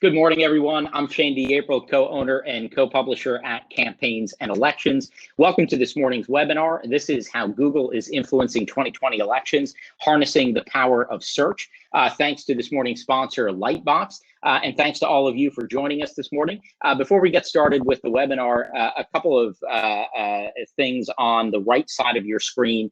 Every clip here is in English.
Good morning, everyone. I'm Shane DeApril, co-owner and co-publisher at Campaigns and Elections. Welcome to this morning's webinar. This is how Google is influencing 2020 elections, harnessing the power of search. Thanks to this morning's sponsor, Lightbox, and thanks to all of you for joining us this morning. Before we get started with the webinar, a couple of things on the right side of your screen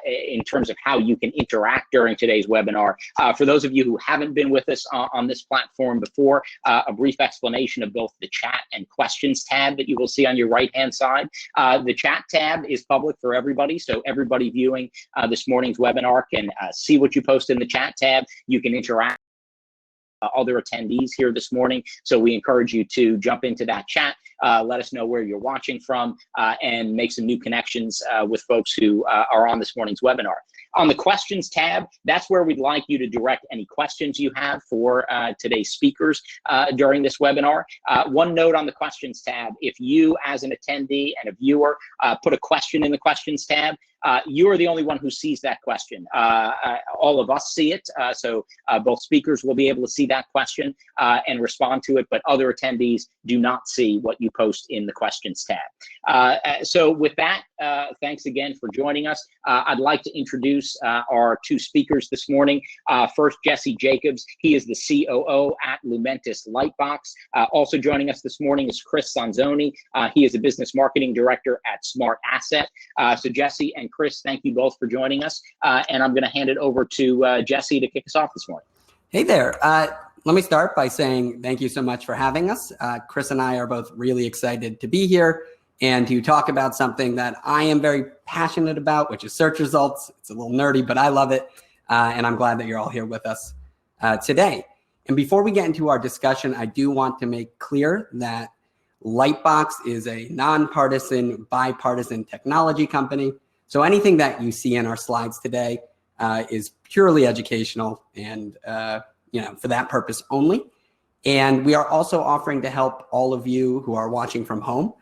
in terms of how you can interact during today's webinar. For those of you who haven't been with us on this platform before, a brief explanation of both the chat and questions tab that you will see on your right-hand side. The chat tab is public for everybody, so everybody viewing this morning's webinar can see what you post in the chat tab. You can interact with other attendees here this morning, so we encourage you to jump into that chat, let us know where you're watching from, and make some new connections with folks who are on this morning's webinar. On the questions tab, that's where we'd like you to direct any questions you have for today's speakers during this webinar. One note on the questions tab: if you as an attendee and a viewer put a question in the questions tab, you are the only one who sees that question. All of us see it, so both speakers will be able to see that question and respond to it, but other attendees do not see what you post in the questions tab. So with that, thanks again for joining us. I'd like to introduce our two speakers this morning. First, Jesse Jacobs. He is the COO at Lumentus Lightbox. Also joining us this morning is Chris Sanzoni. He is a business marketing director at Smart Asset. So Jesse and Chris, thank you both for joining us. And I'm going to hand it over to Jesse to kick us off this morning. Hey there. Let me start by saying thank you so much for having us. Chris and I are both really excited to be here and to talk about something that I am very passionate about, which is search results. It's a little nerdy, but I love it. And I'm glad that you're all here with us today. And before we get into our discussion, I do want to make clear that Lightbox is a nonpartisan, bipartisan technology company. So anything that you see in our slides today is purely educational and for that purpose only. And we are also offering to help all of you who are watching from home.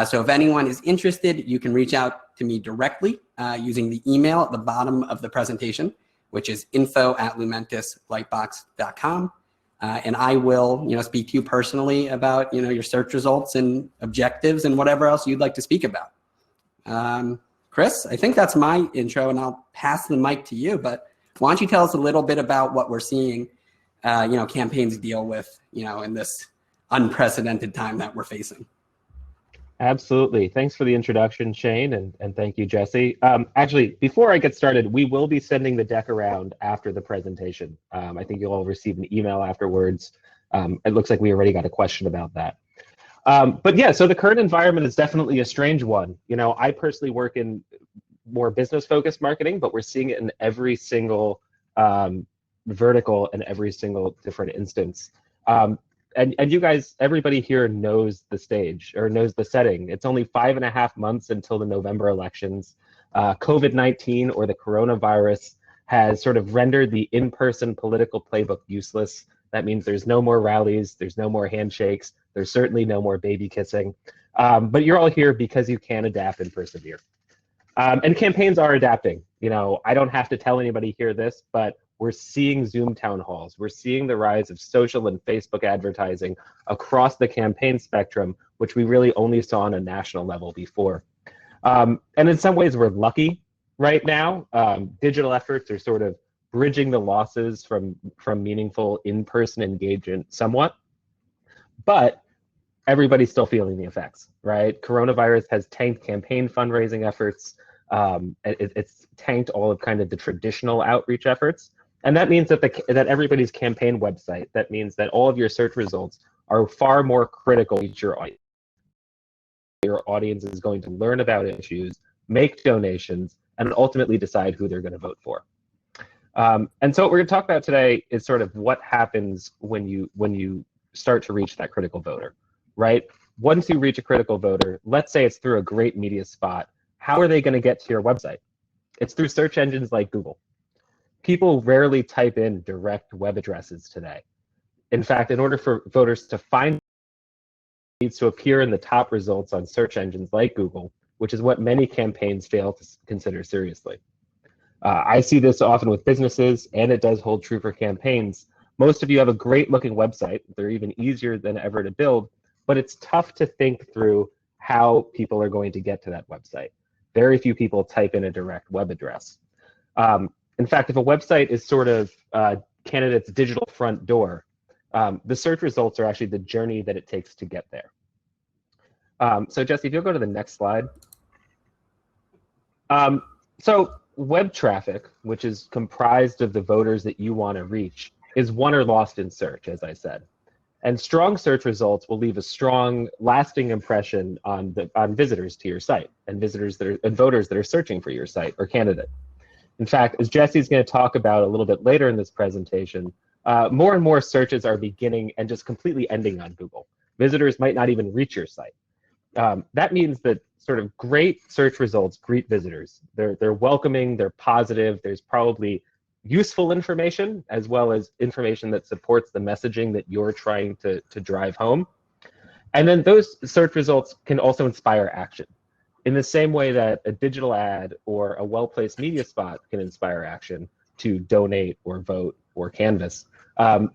So if anyone is interested, you can reach out to me directly using the email at the bottom of the presentation, which is info@lumentuslightbox.com. And I will, speak to you personally about, your search results and objectives and whatever else you'd like to speak about. Chris, I think that's my intro, and I'll pass the mic to you. But why don't you tell us a little bit about what we're seeing, campaigns deal with, in this unprecedented time that we're facing. Absolutely. Thanks for the introduction, Shane, and thank you, Jesse. Actually, before I get started, we will be sending the deck around after the presentation. I think you'll all receive an email afterwards. It looks like we already got a question about that. But yeah, so the current environment is definitely a strange one. I personally work in more business-focused marketing, but we're seeing it in every single vertical and every single different instance. And you guys, everybody here knows the stage or knows the setting. It's only 5.5 months until the November elections. COVID-19 or the coronavirus has sort of rendered the in-person political playbook useless. That means there's no more rallies, there's no more handshakes, there's certainly no more baby kissing. But you're all here because you can adapt and persevere. And campaigns are adapting. I don't have to tell anybody here this, but we're seeing Zoom town halls. We're seeing the rise of social and Facebook advertising across the campaign spectrum, which we really only saw on a national level before. And in some ways, we're lucky right now. Digital efforts are sort of bridging the losses from meaningful in-person engagement somewhat. But everybody's still feeling the effects, right? Coronavirus has tanked campaign fundraising efforts. It's tanked all of kind of the traditional outreach efforts. And that means that everybody's campaign website, that means that all of your search results are far more critical to your audience. Your audience is going to learn about issues, make donations, and ultimately decide who they're going to vote for. And so what we're going to talk about today is sort of what happens when you start to reach that critical voter, right? Once you reach a critical voter, let's say it's through a great media spot, how are they going to get to your website? It's through search engines like Google. People rarely type in direct web addresses today. In fact, in order for voters to find, it needs to appear in the top results on search engines like Google, which is what many campaigns fail to consider seriously. I see this often with businesses, and it does hold true for campaigns. most of you have a great looking website. They're even easier than ever to build, but it's tough to think through how people are going to get to that website. Very few people type in a direct web address. In fact, if a website is sort of candidate's digital front door, the search results are actually the journey that it takes to get there. So Jesse, if you'll go to the next slide. So web traffic, which is comprised of the voters that you want to reach, is won or lost in search, as I said. And strong search results will leave a strong, lasting impression on visitors to your site and voters that are searching for your site or candidate. In fact, as Jesse's going to talk about a little bit later in this presentation, more and more searches are beginning and just completely ending on Google. Visitors might not even reach your site. That means that sort of great search results greet visitors. They're welcoming, they're positive, there's probably useful information as well as information that supports the messaging that you're trying to drive home. And then those search results can also inspire action. In the same way that a digital ad or a well-placed media spot can inspire action to donate or vote or canvass,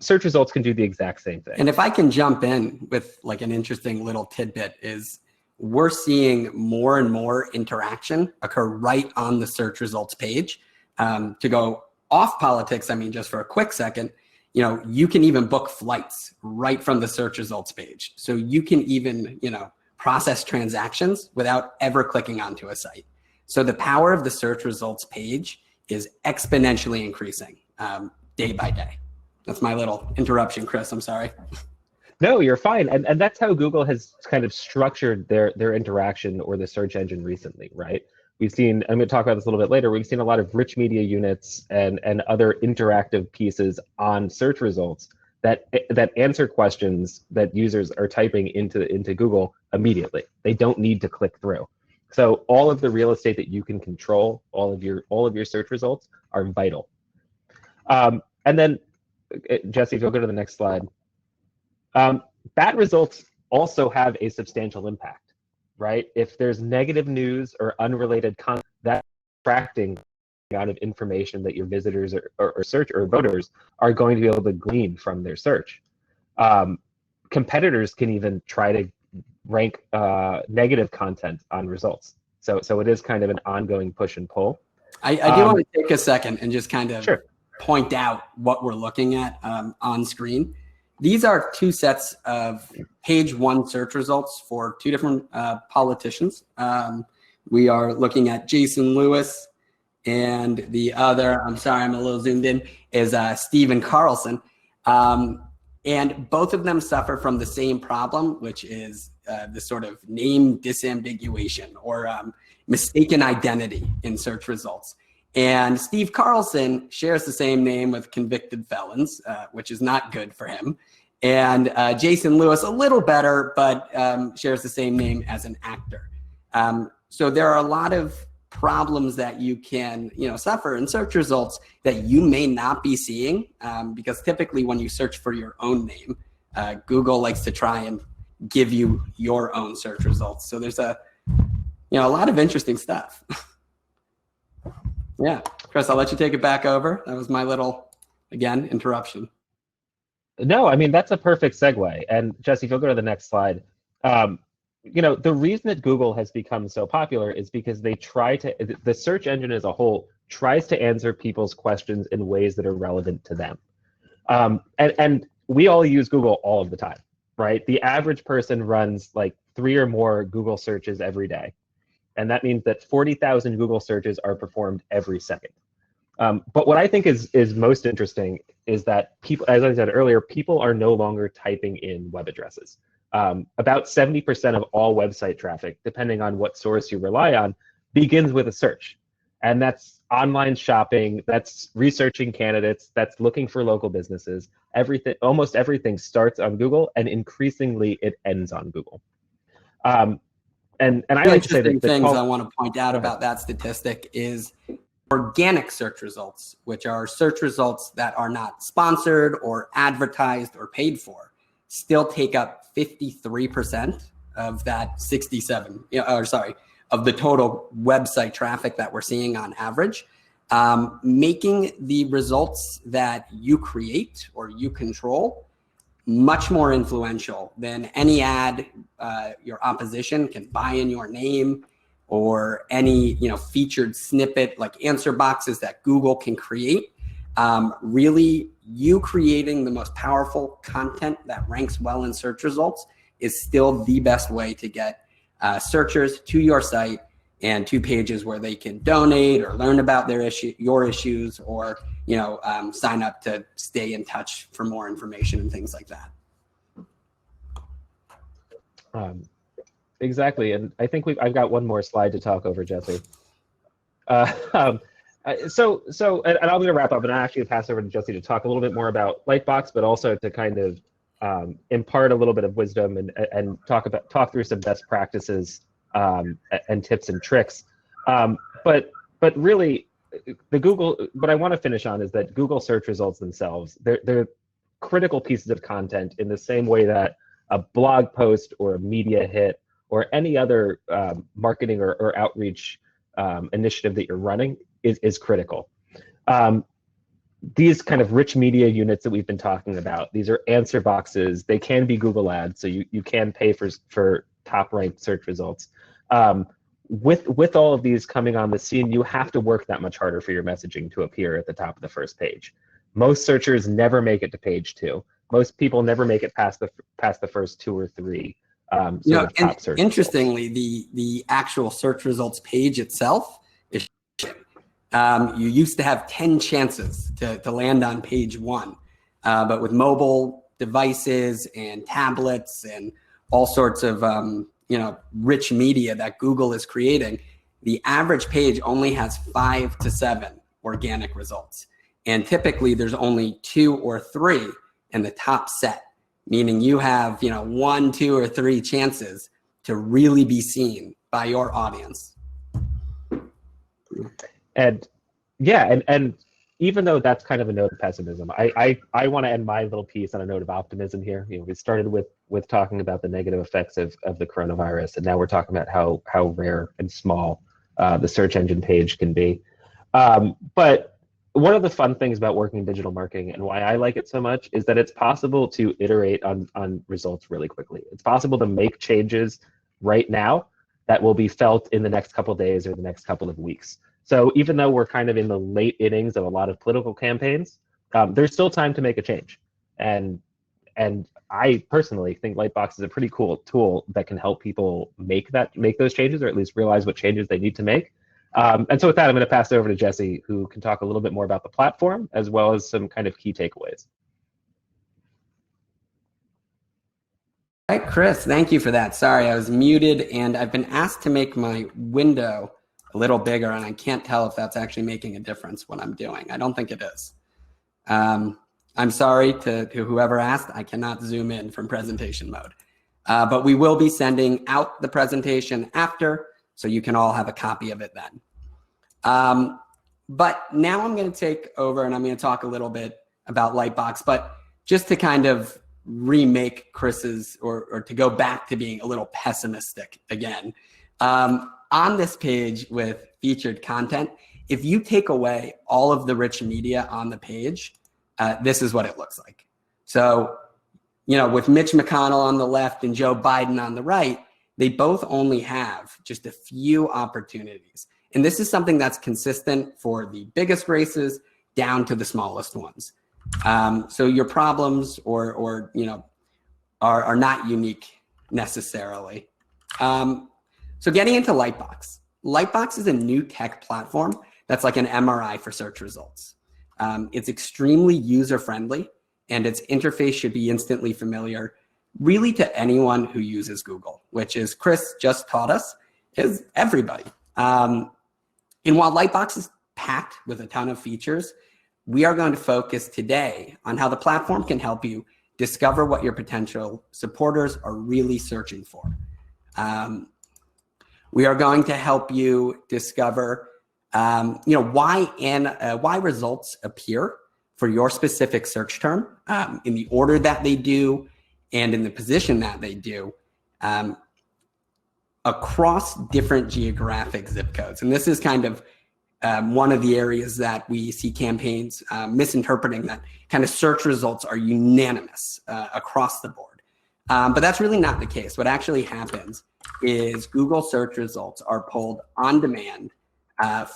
search results can do the exact same thing. And if I can jump in with like an interesting little tidbit is we're seeing more and more interaction occur right on the search results page. To go off politics, I mean, just for a quick second, you know, you can even book flights right from the search results page. So you can even, you know, process transactions without ever clicking onto a site. So the power of the search results page is exponentially increasing day by day. That's my little interruption, Chris. I'm sorry. No, you're fine. And that's how Google has kind of structured their interaction or the search engine recently, right? We've seen, I'm going to talk about this a little bit later, we've seen a lot of rich media units and other interactive pieces on search results that answer questions that users are typing into Google immediately. They don't need to click through. So all of the real estate that you can control, all of your search results are vital. And then, Jesse, if you'll go to the next slide. Bad results also have a substantial impact, right? If there's negative news or unrelated content, that's attracting out of information that your visitors or search or voters are going to be able to glean from their search. Competitors can even try to rank negative content on results. So it is kind of an ongoing push and pull. I do want to take a second and just kind of Sure. point out what we're looking at on screen. These are two sets of page one search results for two different politicians. We are looking at Jason Lewis, and the other, I'm sorry, I'm a little zoomed in, is Stephen Carlson. And both of them suffer from the same problem, which is the sort of name disambiguation or mistaken identity in search results. And Steve Carlson shares the same name with convicted felons, which is not good for him. And Jason Lewis, a little better, but shares the same name as an actor. So there are a lot of problems that you can, suffer in search results that you may not be seeing, because typically when you search for your own name, Google likes to try and give you your own search results. So there's a lot of interesting stuff. Yeah, Chris, I'll let you take it back over. That was my little, again, interruption. No, I mean, that's a perfect segue. And Jesse, if you'll go to the next slide. The reason that Google has become so popular is because the search engine as a whole tries to answer people's questions in ways that are relevant to them. And we all use Google all of the time, right? The average person runs like 3 or more Google searches every day. And that means that 40,000 Google searches are performed every second. But what I think is most interesting is that people, as I said earlier, people are no longer typing in web addresses. About 70% of all website traffic, depending on what source you rely on, begins with a search. And that's online shopping, that's researching candidates, that's looking for local businesses. Almost everything starts on Google, and increasingly it ends on Google. And I like to say that things I want to point out about that statistic is organic search results, which are search results that are not sponsored or advertised or paid for, still take up 53% of that of the total website traffic that we're seeing on average. making the results that you create or you control much more influential than any ad your opposition can buy in your name, or any featured snippet like answer boxes that Google can create. Really, you creating the most powerful content that ranks well in search results is still the best way to get searchers to your site and to pages where they can donate or learn about your issues, or sign up to stay in touch for more information and things like that. Exactly, and I think I've got one more slide to talk over, Jesse. So and I'm going to wrap up, and I actually pass over to Jesse to talk a little bit more about Lightbox, but also to kind of impart a little bit of wisdom and talk through some best practices and tips and tricks. But really, what I want to finish on is that Google search results themselves, they're critical pieces of content in the same way that a blog post or a media hit or any other marketing or outreach initiative that you're running is critical. These kind of rich media units that we've been talking about, these are answer boxes. They can be Google ads, so you can pay for top ranked search results. With all of these coming on the scene, you have to work that much harder for your messaging to appear at the top of the first page. Most searchers never make it to page 2. Most people never make it past the first 2 or 3. Top search interestingly, the actual search results page itself is you used to have 10 chances to land on page 1, but with mobile devices and tablets and all sorts of rich media that Google is creating, the average page only has 5 to 7 organic results, and typically there's only 2 or 3 in the top set, meaning you have 1, 2, or 3 chances to really be seen by your audience. And yeah, and even though that's kind of a note of pessimism, I want to end my little piece on a note of optimism here. We started with talking about the negative effects of the coronavirus, and now we're talking about how rare and small the search engine page can be. But one of the fun things about working in digital marketing and why I like it so much is that it's possible to iterate on results really quickly. It's possible to make changes right now that will be felt in the next couple of days or the next couple of weeks. So even though we're kind of in the late innings of a lot of political campaigns, there's still time to make a change. And I personally think Lightbox is a pretty cool tool that can help people make those changes, or at least realize what changes they need to make. And so with that, I'm going to pass it over to Jesse, who can talk a little bit more about the platform as well as some kind of key takeaways. All right, Chris, thank you for that. Sorry, I was muted, and I've been asked to make my window a little bigger, and I can't tell if that's actually making a difference what I'm doing. I don't think it is. I'm sorry to whoever asked. I cannot zoom in from presentation mode. But we will be sending out the presentation after, so you can all have a copy of it then. But now I'm going to take over, and I'm going to talk a little bit about Lightbox, but just to kind of remake Chris's, or to go back to being a little pessimistic again. On this page with featured content, if you take away all of the rich media on the page, this is what it looks like. So, with Mitch McConnell on the left and Joe Biden on the right, they both only have just a few opportunities. And this is something that's consistent for the biggest races down to the smallest ones. So your problems are not unique necessarily. So getting into Lightbox. Lightbox is a new tech platform that's like an MRI for search results. It's extremely user-friendly, and its interface should be instantly familiar really to anyone who uses Google, which is, Chris just taught us, is everybody. And while Lightbox is packed with a ton of features, we are going to focus today on how the platform can help you discover what your potential supporters are really searching for. We are going to help you discover, why results appear for your specific search term in the order that they do and in the position that they do across different geographic zip codes. And this is kind of one of the areas that we see campaigns misinterpreting, that kind of search results are unanimous across the board. But that's really not the case. What actually happens is Google search results are pulled on demand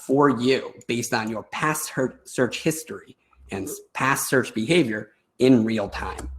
for you based on your past search history and past search behavior in real time.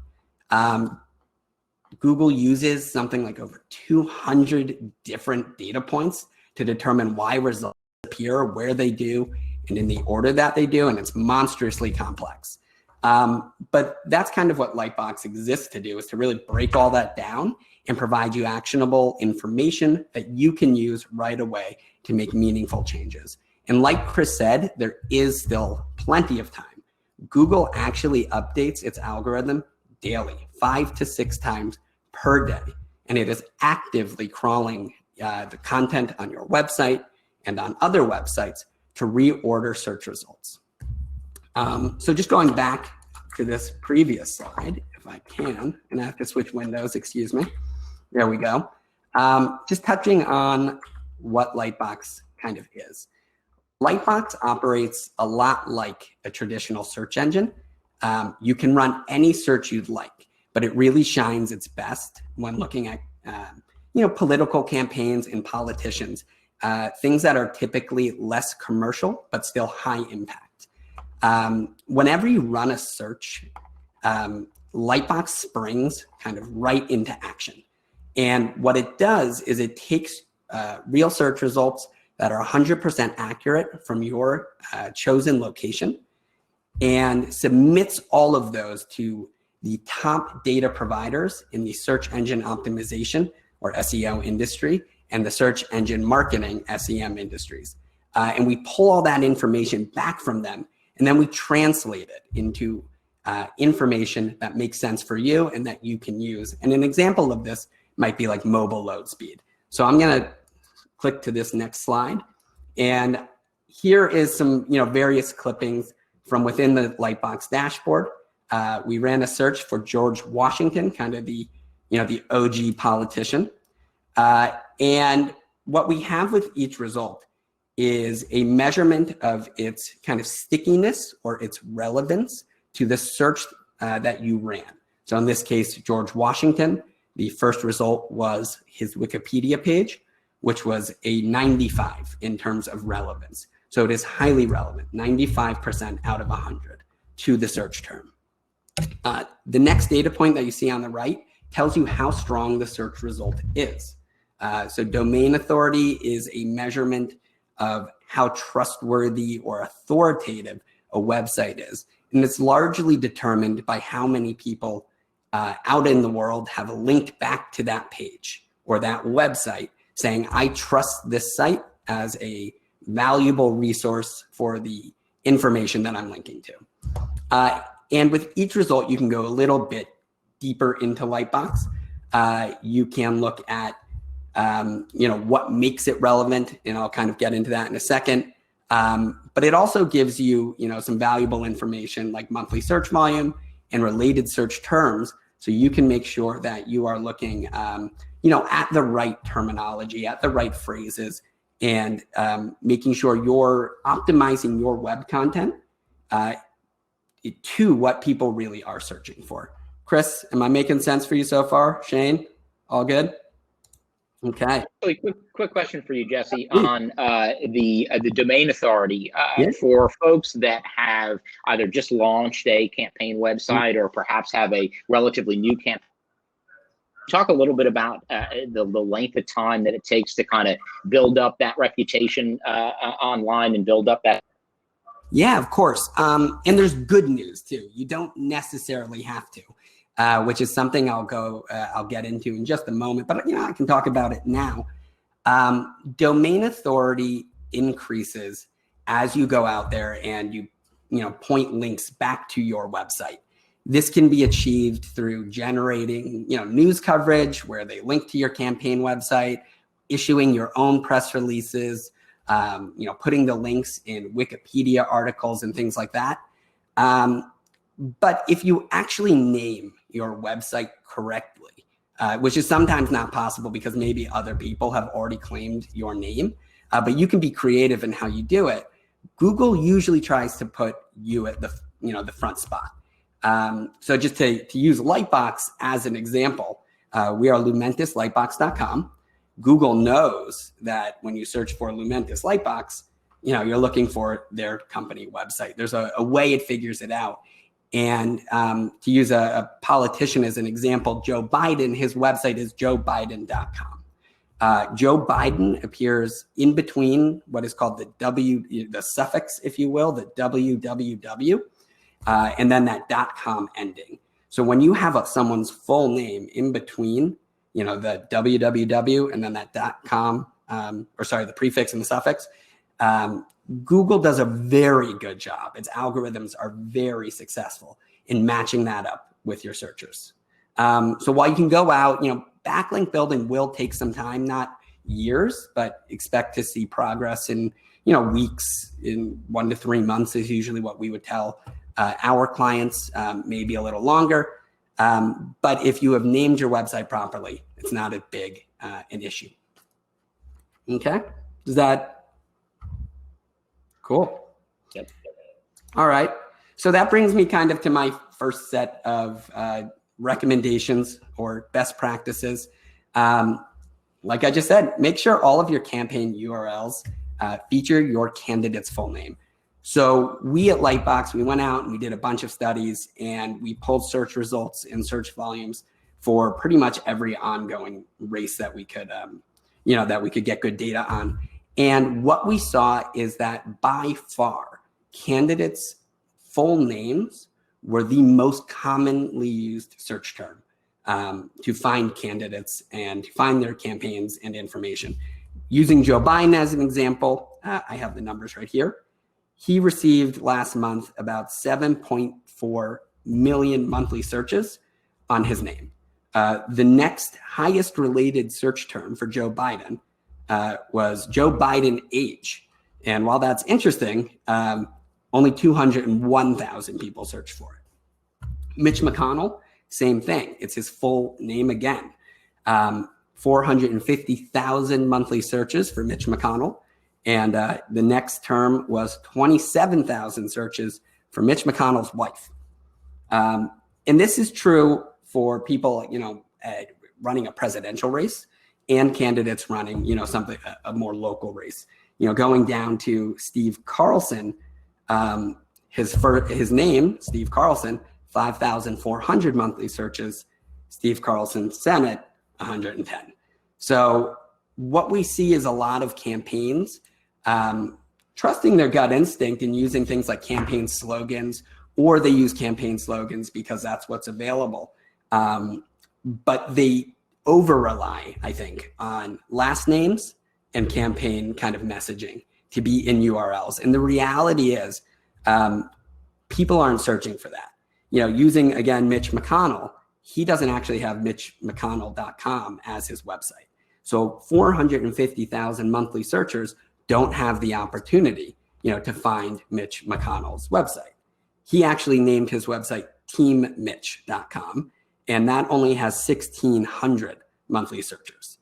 Google uses something like over 200 different data points to determine why results appear, where they do, and in the order that they do, and it's monstrously complex. But that's kind of what Lightbox exists to do, is to really break all that down and provide you actionable information that you can use right away to make meaningful changes. And like Chris said, there is still plenty of time. Google actually updates its algorithm daily, 5 to 6 times per day. And it is actively crawling the content on your website and on other websites to reorder search results. So just going back to this previous slide, if I can, and I have to switch windows, excuse me. There we go. Just touching on what Lightbox kind of is. Lightbox operates a lot like a traditional search engine. You can run any search you'd like, but it really shines its best when looking at political campaigns and politicians, things that are typically less commercial but still high impact. Whenever you run a search, Lightbox springs kind of right into action. And what it does is it takes real search results that are 100% accurate from your chosen location and submits all of those to the top data providers in the search engine optimization or SEO industry and the search engine marketing SEM industries. And we pull all that information back from them, and then we translate it into information that makes sense for you and that you can use. And an example of this might be like mobile load speed. So I'm going to click to this next slide. And here is some various clippings from within the Lightbox dashboard. We ran a search for George Washington, kind of the OG politician. And what we have with each result is a measurement of its kind of stickiness or its relevance to the search that you ran. So in this case, George Washington, the first result was his Wikipedia page, which was a 95 in terms of relevance. So it is highly relevant, 95% out of 100 to the search term. The next data point that you see on the right tells you how strong the search result is. So domain authority is a measurement of how trustworthy or authoritative a website is. And it's largely determined by how many people out in the world have linked back to that page or that website saying, I trust this site as a valuable resource for the information that I'm linking to. And with each result, you can go a little bit deeper into Lightbox. You can look at what makes it relevant, and I'll kind of get into that in a second. But it also gives you, some valuable information like monthly search volume and related search terms, so you can make sure that you are looking, at the right terminology, at the right phrases, and making sure you're optimizing your web content to what people really are searching for. Chris, am I making sense for you so far? Shane, all good? Okay. Quick question for you, Jesse, on the domain authority for folks that have either just launched a campaign website or perhaps have a relatively new campaign. Talk a little bit about the length of time that it takes to kind of build up that reputation online and build up that. Yeah, of course. And there's good news too. You don't necessarily have to. Which is something I'll get into in just a moment, but I can talk about it now. Domain authority increases as you go out there and you point links back to your website. This can be achieved through generating news coverage where they link to your campaign website, issuing your own press releases, putting the links in Wikipedia articles and things like that. But if you actually name your website correctly, which is sometimes not possible because maybe other people have already claimed your name, but you can be creative in how you do it. Google usually tries to put you at the the front spot. So just to use Lightbox as an example, we are LumentusLightbox.com. Google knows that when you search for Lumentus Lightbox, you're looking for their company website. There's a way it figures it out. And to use a politician as an example, Joe Biden, his website is joebiden.com. Joe Biden appears in between what is called the suffix, if you will, the www, and then that .com ending. So when you have someone's full name in between, the www and then that .com, the prefix and the suffix, Google does a very good job. Its algorithms are very successful in matching that up with your searchers. So while you can go out, backlink building will take some time, not years, but expect to see progress in, weeks. In 1 to 3 months is usually what we would tell our clients, maybe a little longer. But if you have named your website properly, it's not as big an issue. Okay, is that cool? Yep. All right. So that brings me kind of to my first set of recommendations or best practices. Like I just said, make sure all of your campaign URLs feature your candidate's full name. So we at Lightbox, we went out and we did a bunch of studies and we pulled search results and search volumes for pretty much every ongoing race that we could, that we could get good data on. And what we saw is that by far, candidates' full names were the most commonly used search term to find candidates and to find their campaigns and information. Using Joe Biden as an example, I have the numbers right here. He received last month about 7.4 million monthly searches on his name. The next highest related search term for Joe Biden was Joe Biden age. And while that's interesting, only 201,000 people searched for it. Mitch McConnell, same thing. It's his full name again. 450,000 monthly searches for Mitch McConnell. And the next term was 27,000 searches for Mitch McConnell's wife. And this is true for people, running a presidential race and candidates running, something, a more local race. Going down to Steve Carlson, his name, Steve Carlson, 5,400 monthly searches. Steve Carlson Senate, 110. So what we see is a lot of campaigns trusting their gut instinct and using things like campaign slogans, or they use campaign slogans because that's what's available. But they over-rely, I think, on last names and campaign kind of messaging to be in URLs. And the reality is people aren't searching for that. Using, again, Mitch McConnell, he doesn't actually have mitchmcconnell.com as his website. So 450,000 monthly searchers don't have the opportunity, to find Mitch McConnell's website. He actually named his website teammitch.com, and that only has 1,600 monthly searchers.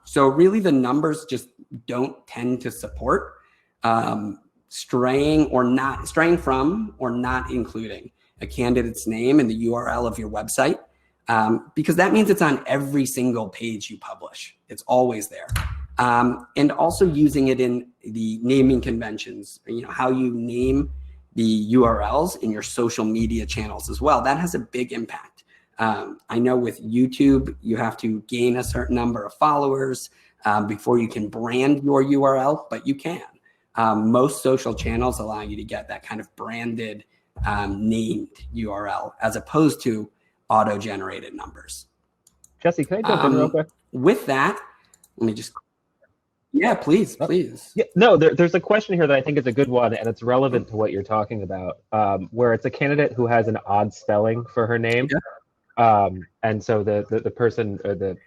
So really the numbers just don't tend to support straying from or not including a candidate's name in the URL of your website, because that means it's on every single page you publish. It's always there. And also using it in the naming conventions, how you name the URLs in your social media channels as well. That has a big impact. I know with YouTube, you have to gain a certain number of followers before you can brand your URL, but you can. Most social channels allow you to get that kind of branded named URL as opposed to auto-generated numbers. Jesse, can I jump in real quick? With that, let me just... Yeah, please. Yeah, no, there's a question here that I think is a good one, and it's relevant to what you're talking about, where it's a candidate who has an odd spelling for her name. Yeah. And so the person, or the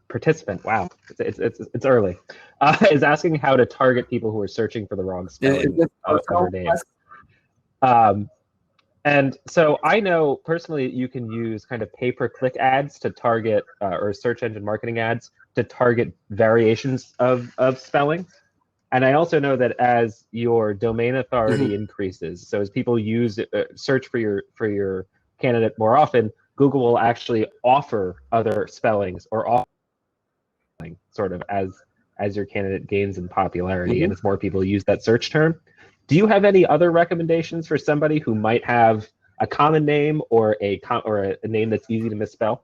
participant, wow, it's early, is asking how to target people who are searching for the wrong spelling of her name. And so I know personally you can use kind of pay-per-click ads to target, or search engine marketing ads to target variations of spelling. And I also know that as your domain authority increases, so as people use search for your candidate more often, Google will actually offer other spellings or offer sort of as your candidate gains in popularity and as more people use that search term. Do you have any other recommendations for somebody who might have a common name or a name that's easy to misspell?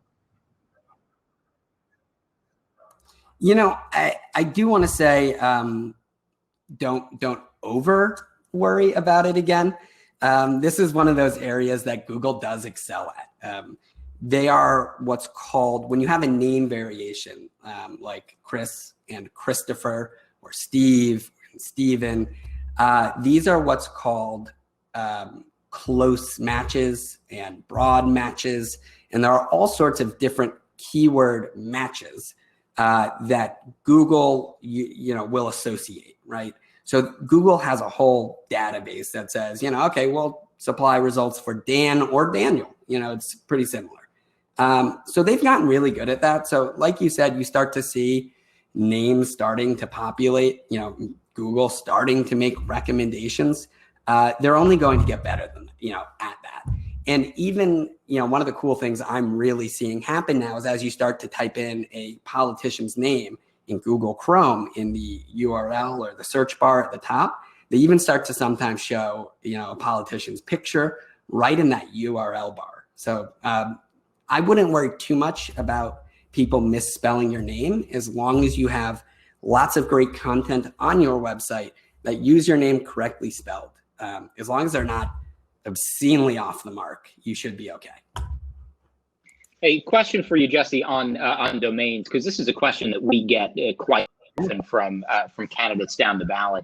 You know, I do want to say, don't over worry about it again. This is one of those areas that Google does excel at. They are what's called, when you have a name variation, like Chris and Christopher or Steve and Steven, these are what's called close matches and broad matches. And there are all sorts of different keyword matches that Google will associate, right? So Google has a whole database that says, okay, we'll supply results for Dan or Daniel. It's pretty similar. So they've gotten really good at that. So like you said, you start to see names starting to populate, Google starting to make recommendations. They're only going to get better than, at that. And even, one of the cool things I'm really seeing happen now is as you start to type in a politician's name in Google Chrome in the URL or the search bar at the top, they even start to sometimes show, a politician's picture right in that URL bar. So I wouldn't worry too much about people misspelling your name as long as you have lots of great content on your website that use your name correctly spelled. As long as they're not obscenely off the mark, you should be okay. A question for you, Jesse, on domains, because this is a question that we get quite often from candidates down the ballot.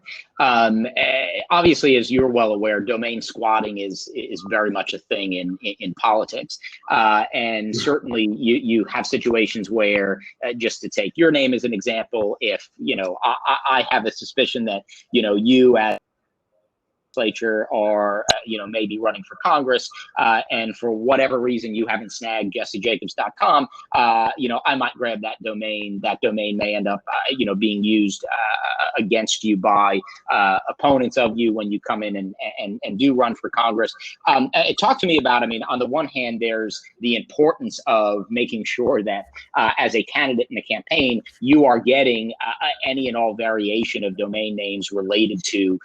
Obviously, as you're well aware, domain squatting is very much a thing in politics, and certainly you have situations where, just to take your name as an example, if I have a suspicion that you as legislature or maybe running for Congress, and for whatever reason you haven't snagged jessejacobs.com, I might grab that domain. That domain may end up being used against you by opponents of you when you come in and do run for Congress. Talk to me about, on the one hand, there's the importance of making sure that as a candidate in a campaign, you are getting any and all variation of domain names related to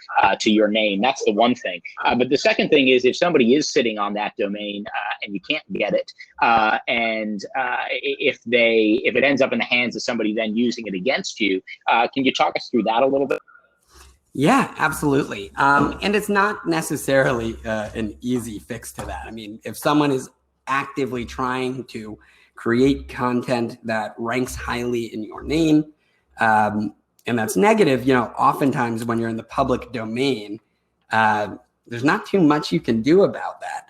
your name. That's the one thing. But the second thing is, if somebody is sitting on that domain and you can't get it, and if it ends up in the hands of somebody then using it against you, can you talk us through that a little bit? Yeah, absolutely. And it's not necessarily an easy fix to that. If someone is actively trying to create content that ranks highly in your name, and that's negative, oftentimes when you're in the public domain, there's not too much you can do about that.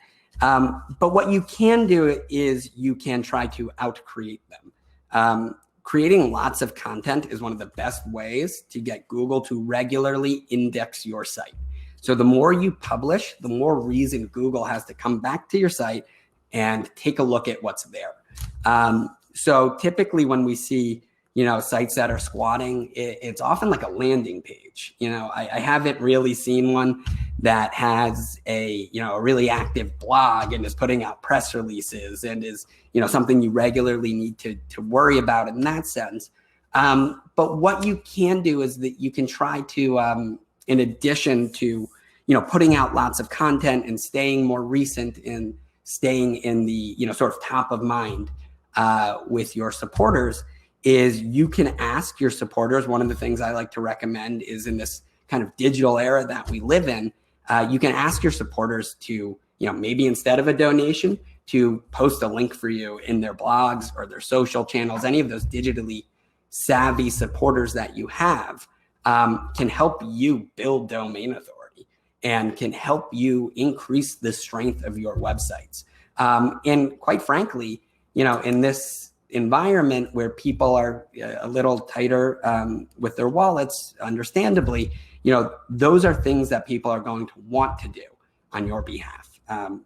But what you can do is you can try to out-create them. Creating lots of content is one of the best ways to get Google to regularly index your site. So the more you publish, the more reason Google has to come back to your site and take a look at what's there. So typically when we see sites that are squatting, it's often like a landing page. I haven't really seen one that has a really active blog and is putting out press releases and is something you regularly need to worry about in that sense. But what you can do is that you can try to, in addition to putting out lots of content and staying more recent and staying in the sort of top of mind with your supporters, is you can ask your supporters. One of the things I like to recommend is in this kind of digital era that we live in, you can ask your supporters to, maybe instead of a donation, to post a link for you in their blogs or their social channels. Any of those digitally savvy supporters that you have can help you build domain authority and can help you increase the strength of your websites. And quite frankly, in this environment where people are a little tighter with their wallets, understandably, those are things that people are going to want to do on your behalf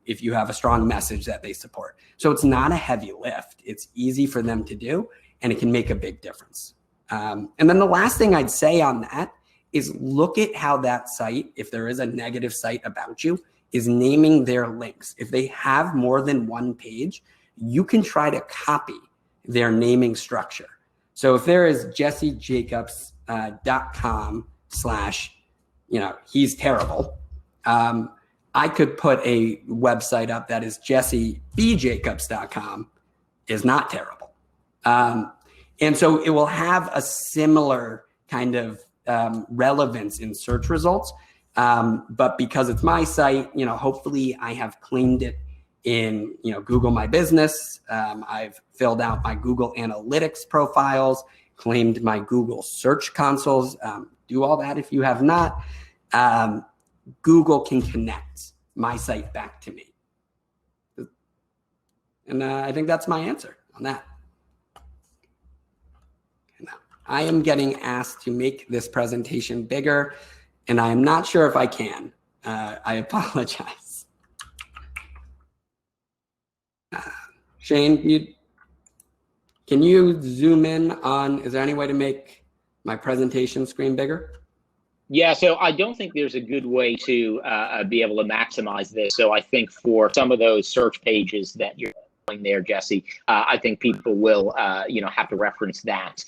if you have a strong message that they support. So it's not a heavy lift. It's easy for them to do, and it can make a big difference. And then the last thing I'd say on that is look at how that site, if there is a negative site about you, is naming their links. If they have more than one page, you can try to copy their naming structure. So if there is jessejacobs.com / he's terrible, I could put a website up that is jessebjacobs.com is not terrible. And so it will have a similar kind of relevance in search results. But because it's my site, hopefully I have claimed it in, Google My Business. I've filled out my Google Analytics profiles, claimed my Google Search Consoles. Do all that if you have not. Google can connect my site back to me. And I think that's my answer on that. Now, I am getting asked to make this presentation bigger, and I am not sure if I can. I apologize. Shane, can you zoom in on, is there any way to make my presentation screen bigger? Yeah, so I don't think there's a good way to be able to maximize this. So I think for some of those search pages that you're doing there, Jesse, I think people will, have to reference that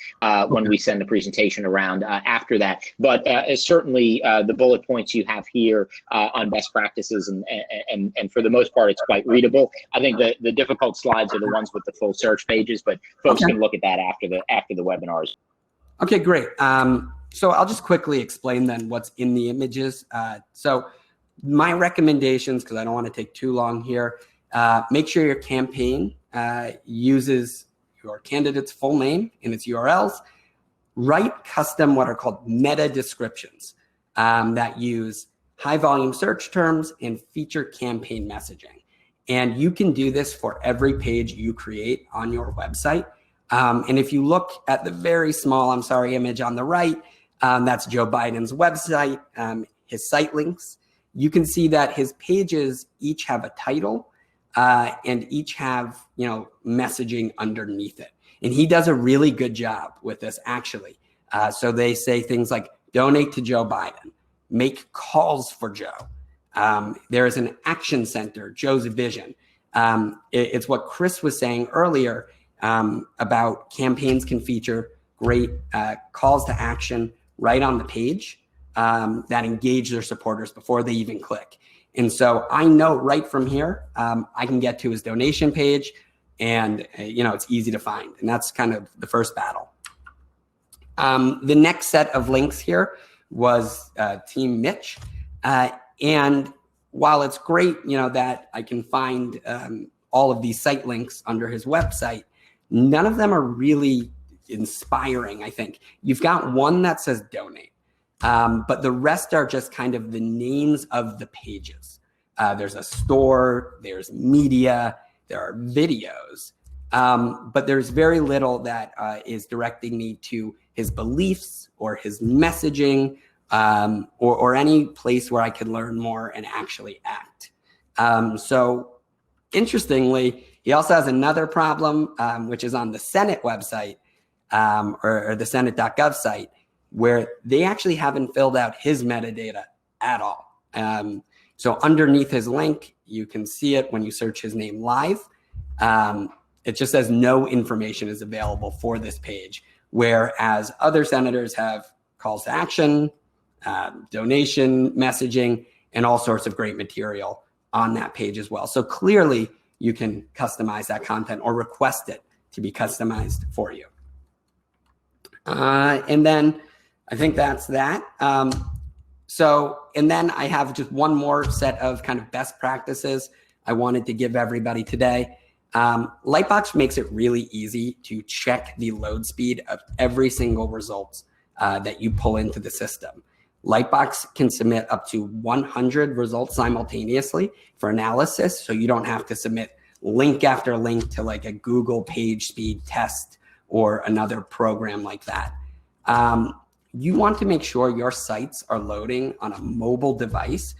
when we send the presentation around after that. But certainly the bullet points you have here on best practices and for the most part, it's quite readable. I think the difficult slides are the ones with the full search pages, but folks can look at that after the webinars. Okay, great. So I'll just quickly explain then what's in the images. So my recommendations, because I don't want to take too long here, make sure your campaign uses your candidate's full name in its URLs. Write custom what are called meta descriptions that use high volume search terms and feature campaign messaging. And you can do this for every page you create on your website. And if you look at the very small, image on the right, that's Joe Biden's website, his site links. You can see that his pages each have a title and each have, messaging underneath it. And he does a really good job with this, actually. So they say things like donate to Joe Biden, make calls for Joe. There is an action center, Joe's vision. It's what Chris was saying earlier about campaigns can feature great calls to action right on the page that engage their supporters before they even click. And so I know right from here, I can get to his donation page and, it's easy to find. And that's kind of the first battle. The next set of links here was Team Mitch. And while it's great, that I can find all of these site links under his website, none of them are really inspiring, I think. You've got one that says donate, but the rest are just kind of the names of the pages. There's a store, there's media, there are videos, but there's very little that is directing me to his beliefs or his messaging or any place where I could learn more and actually act. So interestingly, he also has another problem, which is on the Senate website or the Senate.gov site, where they actually haven't filled out his metadata at all. So underneath his link, you can see it when you search his name live. It just says no information is available for this page, whereas other senators have calls to action, donation messaging, and all sorts of great material on that page as well. So clearly, you can customize that content or request it to be customized for you. And then I think that's that. And then I have just one more set of kind of best practices I wanted to give everybody today. Lightbox makes it really easy to check the load speed of every single result that you pull into the system. Lightbox can submit up to 100 results simultaneously for analysis, so you don't have to submit link after link to like a Google page speed test or another program like that. You want to make sure your sites are loading on a mobile device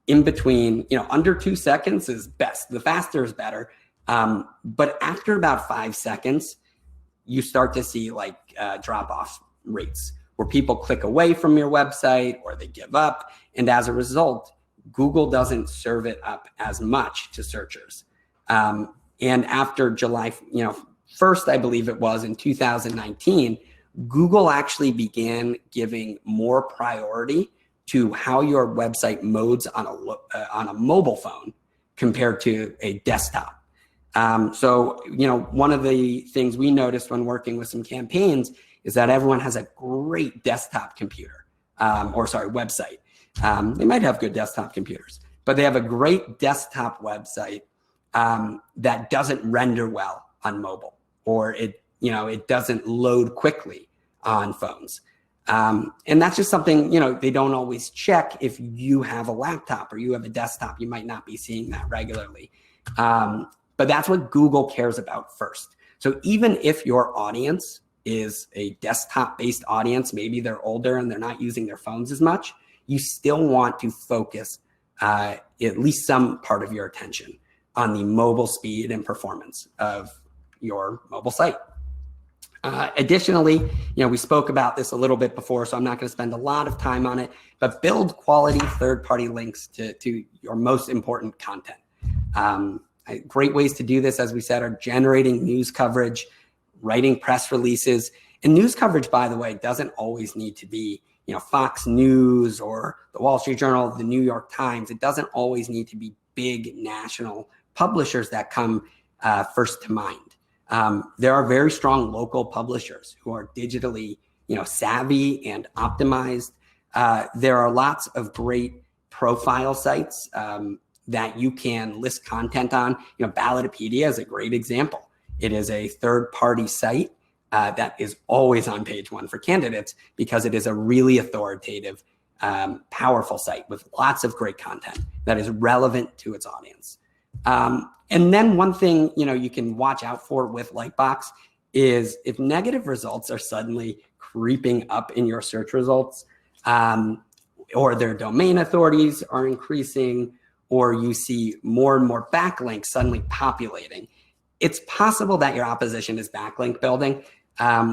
in between, under 2 seconds is best. The faster is better. But after about 5 seconds, you start to see like drop-off rates where people click away from your website or they give up. And as a result, Google doesn't serve it up as much to searchers. And after July, 1st, I believe it was in 2019, Google actually began giving more priority to how your website modes on a mobile phone compared to a desktop. So, one of the things we noticed when working with some campaigns is that everyone has a great desktop computer, website. They might have good desktop computers, but they have a great desktop website that doesn't render well on mobile, or it doesn't load quickly on phones. And that's just something, they don't always check. If you have a laptop or you have a desktop, you might not be seeing that regularly. But that's what Google cares about first. So even if your audience is a desktop-based audience, maybe they're older and they're not using their phones as much, you still want to focus at least some part of your attention on the mobile speed and performance of your mobile site. Additionally, we spoke about this a little bit before, so I'm not going to spend a lot of time on it, but build quality third-party links to your most important content. Great ways to do this, as we said, are generating news coverage, writing press releases. And news coverage, by the way, doesn't always need to be, Fox News or the Wall Street Journal, the New York Times. It doesn't always need to be big national publishers that come first to mind. There are very strong local publishers who are digitally, savvy and optimized. There are lots of great profile sites that you can list content on. Ballotpedia is a great example. It is a third-party site that is always on page one for candidates because it is a really authoritative, powerful site with lots of great content that is relevant to its audience. And then one thing, you can watch out for with Lightbox is if negative results are suddenly creeping up in your search results, or their domain authorities are increasing, or you see more and more backlinks suddenly populating, it's possible that your opposition is backlink building,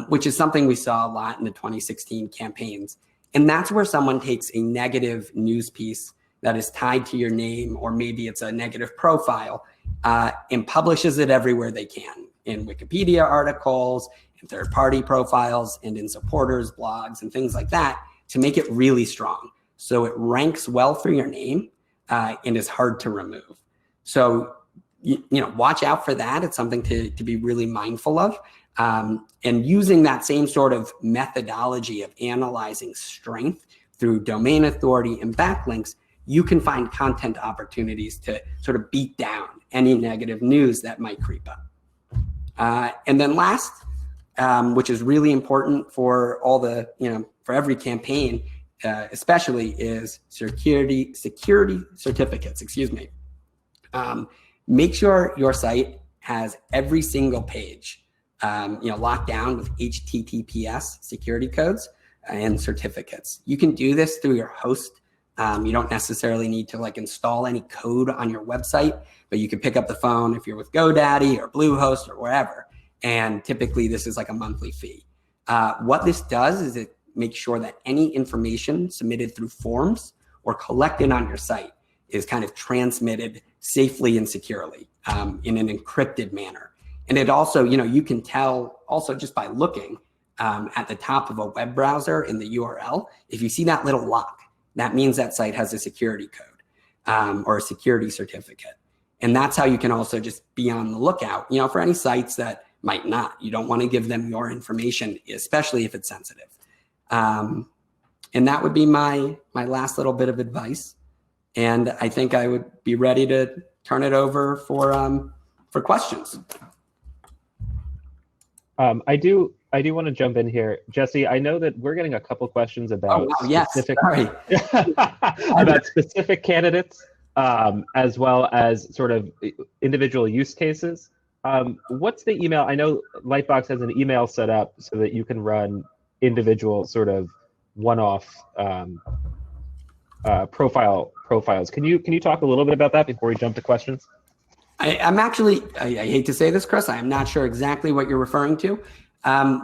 which is something we saw a lot in the 2016 campaigns. And that's where someone takes a negative news piece that is tied to your name, or maybe it's a negative profile, and publishes it everywhere they can, in Wikipedia articles, in third-party profiles, and in supporters' blogs and things like that, to make it really strong. So it ranks well for your name and is hard to remove. So, watch out for that. It's something to be really mindful of. And using that same sort of methodology of analyzing strength through domain authority and backlinks, you can find content opportunities to sort of beat down any negative news that might creep up. And then last, which is really important for all the, for every campaign, especially, is security certificates, Make sure your site has every single page, locked down with HTTPS security codes and certificates. You can do this through your host. You don't necessarily need to install any code on your website, but you can pick up the phone if you're with GoDaddy or Bluehost or wherever. And typically this is a monthly fee. What this does is it makes sure that any information submitted through forms or collected on your site is kind of transmitted safely and securely in an encrypted manner. And it also, you can tell also just by looking at the top of a web browser in the URL, if you see that little lock, that means that site has a security code or a security certificate. And that's how you can also just be on the lookout, for any sites that might not. You don't want to give them your information, especially if it's sensitive. And that would be my last little bit of advice. And I think I would be ready to turn it over for questions. I do want to jump in here, Jesse. I know that we're getting a couple questions about about specific candidates, as well as sort of individual use cases. What's the email? I know Lightbox has an email set up so that you can run individual sort of one-off profiles. Can you talk a little bit about that before we jump to questions? I'm actually, I hate to say this, Chris, I am not sure exactly what you're referring to.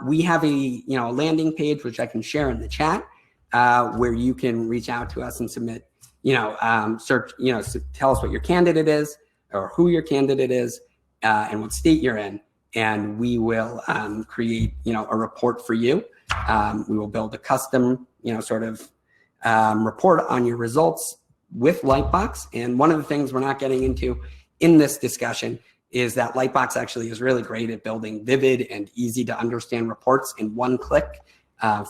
We have a landing page, which I can share in the chat, where you can reach out to us and submit, search, tell us what your candidate is or who your candidate is and what state you're in. And we will create, a report for you. We will build a custom, report on your results with Lightbox. And one of the things we're not getting into in this discussion is that Lightbox actually is really great at building vivid and easy to understand reports in one click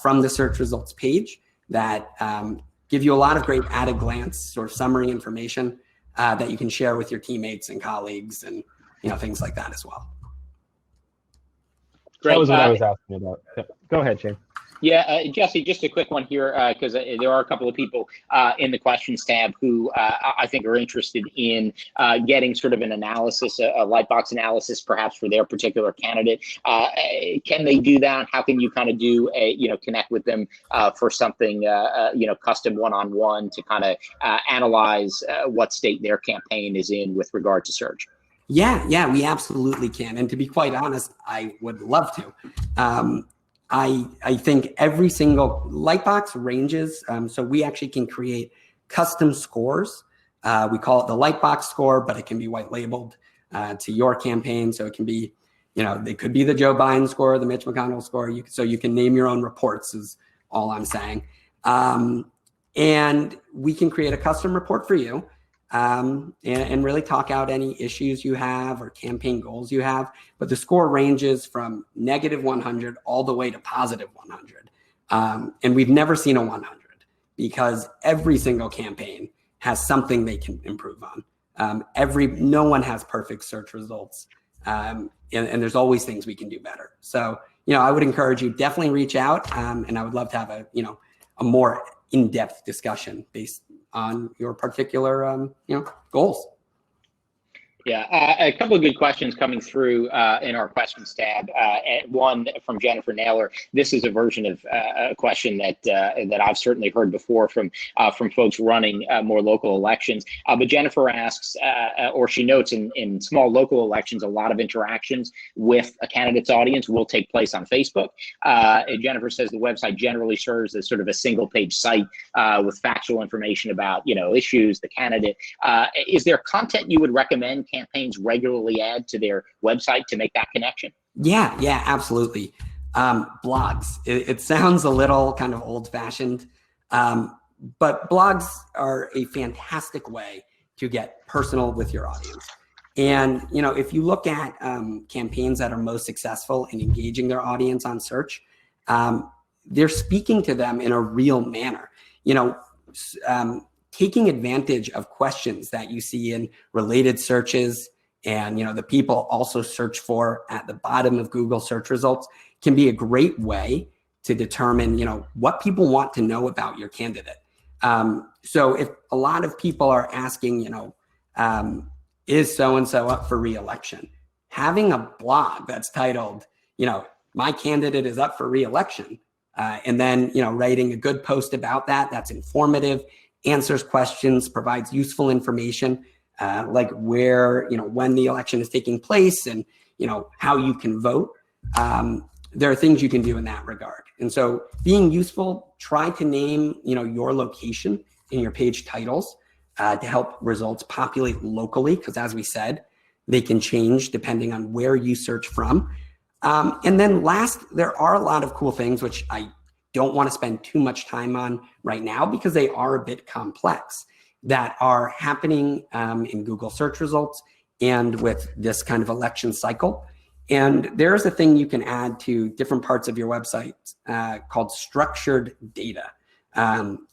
from the search results page that give you a lot of great at a glance sort of summary information that you can share with your teammates and colleagues and things like that as well. Great. That was what I was asking about. Yeah. Go ahead, Shane. Yeah, Jesse, just a quick one here, because there are a couple of people in the questions tab who I think are interested in getting sort of an analysis, a Lightbox analysis, perhaps for their particular candidate. Can they do that? How can you kind of do a, connect with them for something, custom one-on-one to kind of analyze what state their campaign is in with regard to search? Yeah, we absolutely can. And to be quite honest, I would love to. I think every single Lightbox ranges. So we actually can create custom scores. We call it the Lightbox score, but it can be white labeled to your campaign. So it can be, they could be the Joe Biden score, the Mitch McConnell score. So you can name your own reports is all I'm saying. And we can create a custom report for you. And really talk out any issues you have or campaign goals you have. But the score ranges from -100 all the way to +100. And we've never seen a 100 because every single campaign has something they can improve on. No one has perfect search results. And there's always things we can do better. So, I would encourage you, definitely reach out. And I would love to have a more in-depth discussion based on your particular, goals. Yeah, a couple of good questions coming through in our questions tab. One from Jennifer Naylor. This is a version of a question that I've certainly heard before from folks running more local elections. But Jennifer asks, or she notes, in small local elections, a lot of interactions with a candidate's audience will take place on Facebook. Jennifer says the website generally serves as sort of a single-page site with factual information about issues, the candidate. Is there content you would recommend campaigns regularly add to their website to make that connection? Yeah, absolutely. Blogs. It sounds a little kind of old-fashioned, but blogs are a fantastic way to get personal with your audience. And if you look at campaigns that are most successful in engaging their audience on search, they're speaking to them in a real manner. Taking advantage of questions that you see in related searches and the people also search for at the bottom of Google search results can be a great way to determine what people want to know about your candidate. So if a lot of people are asking is so-and-so up for re-election, having a blog that's titled my candidate is up for re-election, and then writing a good post about that's informative, answers questions, provides useful information, like where, when the election is taking place and, how you can vote. There are things you can do in that regard. And so being useful, try to name, your location in your page titles to help results populate locally, because as we said, they can change depending on where you search from. And then last, there are a lot of cool things, which I don't want to spend too much time on right now because they are a bit complex, that are happening in Google search results and with this kind of election cycle. And there's a thing you can add to different parts of your website called structured data.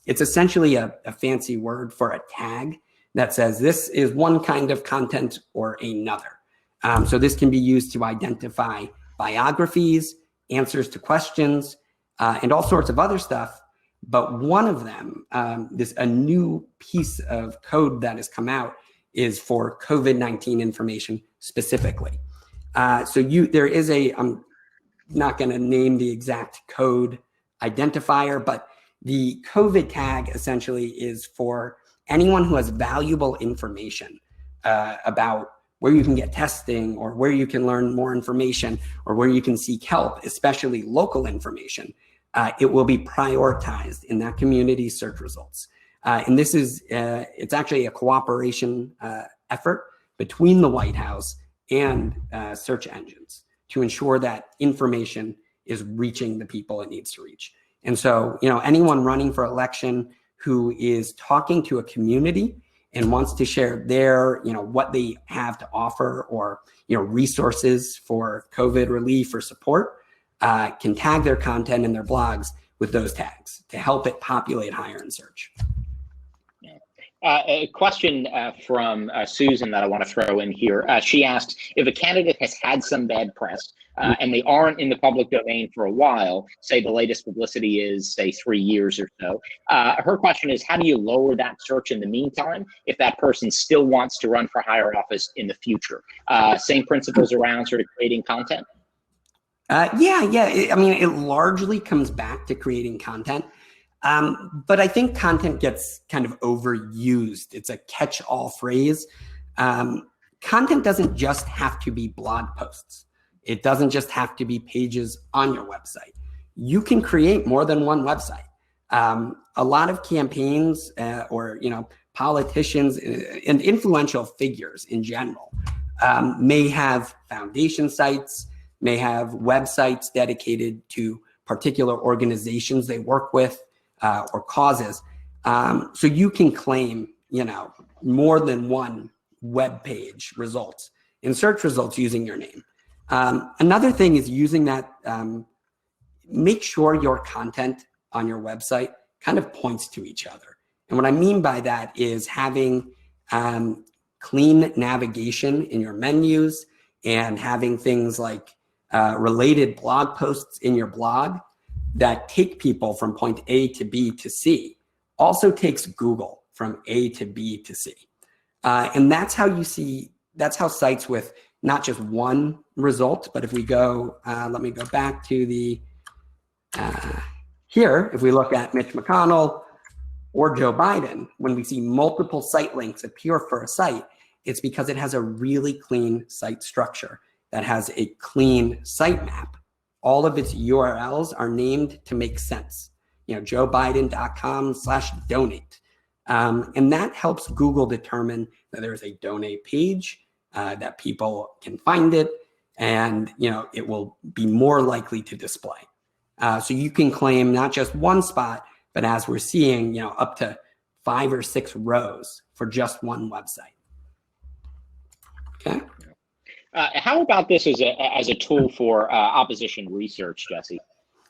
It's essentially a fancy word for a tag that says this is one kind of content or another. So this can be used to identify biographies, answers to questions, and all sorts of other stuff. But one of them, a new piece of code that has come out is for COVID-19 information specifically. There is I'm not going to name the exact code identifier, but the COVID tag essentially is for anyone who has valuable information about where you can get testing or where you can learn more information or where you can seek help, especially local information, it will be prioritized in that community's search results. And this is, it's actually a cooperation effort between the White House and search engines to ensure that information is reaching the people it needs to reach. And so, anyone running for election who is talking to a community and wants to share their, what they have to offer or, resources for COVID relief or support, can tag their content in their blogs with those tags to help it populate higher in search. A question from Susan that I want to throw in here. She asked, if a candidate has had some bad press and they aren't in the public domain for a while, say the latest publicity is, say, 3 years or so, her question is, how do you lower that search in the meantime if that person still wants to run for higher office in the future? Same principles around sort of creating content? Yeah. I mean, it largely comes back to creating content. But I think content gets kind of overused. It's a catch-all phrase. Content doesn't just have to be blog posts. It doesn't just have to be pages on your website. You can create more than one website. A lot of campaigns or politicians and influential figures in general may have foundation sites, may have websites dedicated to particular organizations they work with, or causes. So you can claim, more than one web page results in search results using your name. Another thing is using that, make sure your content on your website kind of points to each other. And what I mean by that is having clean navigation in your menus and having things like related blog posts in your blog that take people from point A to B to C, also takes Google from A to B to C. And that's how that's how sites with not just one result, but if we go, let me go back to the, here, if we look at Mitch McConnell or Joe Biden, when we see multiple site links appear for a site, it's because it has a really clean site structure that has a clean sitemap. All of its URLs are named to make sense. joebiden.com/donate. And that helps Google determine that there's a donate page, that people can find it, and it will be more likely to display. So you can claim not just one spot, but as we're seeing, up to 5 or 6 rows for just one website. Okay. How about this as a tool for opposition research, Jesse?